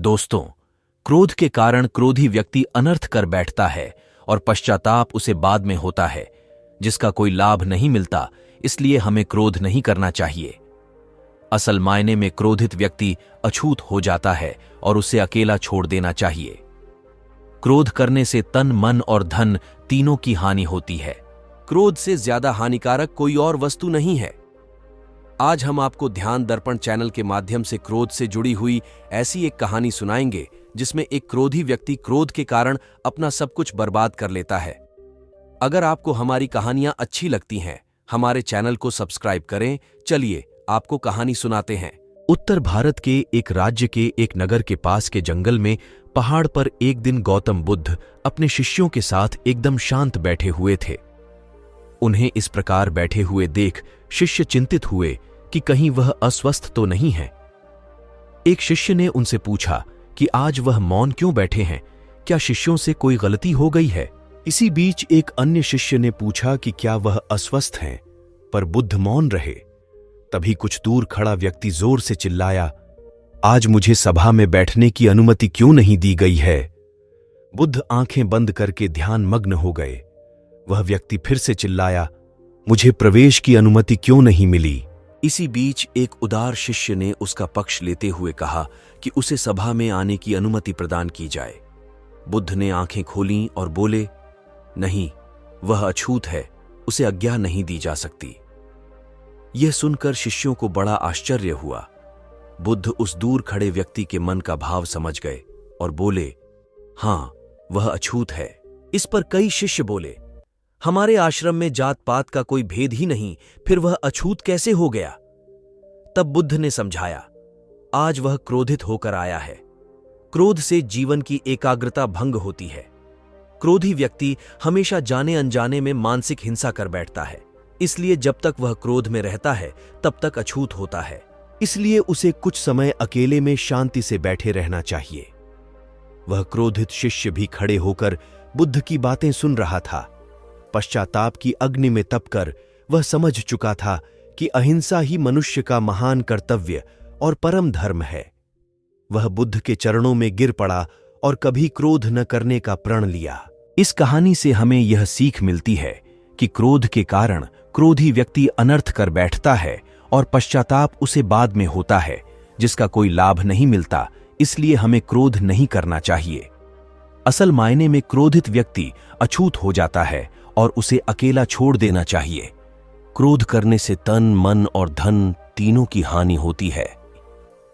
दोस्तों, क्रोध के कारण क्रोधी व्यक्ति अनर्थ कर बैठता है और पश्चाताप उसे बाद में होता है, जिसका कोई लाभ नहीं मिलता। इसलिए हमें क्रोध नहीं करना चाहिए। असल मायने में क्रोधित व्यक्ति अछूत हो जाता है और उसे अकेला छोड़ देना चाहिए। क्रोध करने से तन, मन और धन तीनों की हानि होती है। क्रोध से ज्यादा हानिकारक कोई और वस्तु नहीं है। आज हम आपको ध्यान दर्पण चैनल के माध्यम से क्रोध से जुड़ी हुई ऐसी एक कहानी सुनाएंगे जिसमें एक क्रोधी व्यक्ति क्रोध के कारण अपना सब कुछ बर्बाद कर लेता है। अगर आपको हमारी कहानियां अच्छी लगती हैं, हमारे चैनल को सब्सक्राइब करें। चलिए आपको कहानी सुनाते हैं। उत्तर भारत के एक राज्य के एक नगर के पास के जंगल में पहाड़ पर एक दिन गौतम बुद्ध अपने शिष्यों के साथ एकदम शांत बैठे हुए थे। उन्हें इस प्रकार बैठे हुए देख शिष्य चिंतित हुए कि कहीं वह अस्वस्थ तो नहीं है। एक शिष्य ने उनसे पूछा कि आज वह मौन क्यों बैठे हैं, क्या शिष्यों से कोई गलती हो गई है? इसी बीच एक अन्य शिष्य ने पूछा कि क्या वह अस्वस्थ हैं, पर बुद्ध मौन रहे। तभी कुछ दूर खड़ा व्यक्ति जोर से चिल्लाया, आज मुझे सभा में बैठने की अनुमति क्यों नहीं दी गई है? बुद्ध आंखें बंद करके ध्यान मग्न हो गए। वह व्यक्ति फिर से चिल्लाया, मुझे प्रवेश की अनुमति क्यों नहीं मिली? इसी बीच एक उदार शिष्य ने उसका पक्ष लेते हुए कहा कि उसे सभा में आने की अनुमति प्रदान की जाए। बुद्ध ने आंखें खोलीं और बोले, नहीं, वह अछूत है, उसे आज्ञा नहीं दी जा सकती। यह सुनकर शिष्यों को बड़ा आश्चर्य हुआ। बुद्ध उस दूर खड़े व्यक्ति के मन का भाव समझ गए और बोले, हां, वह अछूत है। इस पर कई शिष्य बोले, हमारे आश्रम में जात पात का कोई भेद ही नहीं, फिर वह अछूत कैसे हो गया? तब बुद्ध ने समझाया, आज वह क्रोधित होकर आया है। क्रोध से जीवन की एकाग्रता भंग होती है। क्रोधी व्यक्ति हमेशा जाने अनजाने में मानसिक हिंसा कर बैठता है। इसलिए जब तक वह क्रोध में रहता है तब तक अछूत होता है। इसलिए उसे कुछ समय अकेले में शांति से बैठे रहना चाहिए। वह क्रोधित शिष्य भी खड़े होकर बुद्ध की बातें सुन रहा था। पश्चाताप की अग्नि में तपकर वह समझ चुका था कि अहिंसा ही मनुष्य का महान कर्तव्य और परम धर्म है। वह बुद्ध के चरणों में गिर पड़ा और कभी क्रोध न करने का प्रण लिया। इस कहानी से हमें यह सीख मिलती है कि क्रोध के कारण क्रोधी व्यक्ति अनर्थ कर बैठता है और पश्चाताप उसे बाद में होता है, जिसका कोई लाभ नहीं मिलता। इसलिए हमें क्रोध नहीं करना चाहिए। असल मायने में क्रोधित व्यक्ति अछूत हो जाता है और उसे अकेला छोड़ देना चाहिए। क्रोध करने से तन, मन और धन तीनों की हानि होती है।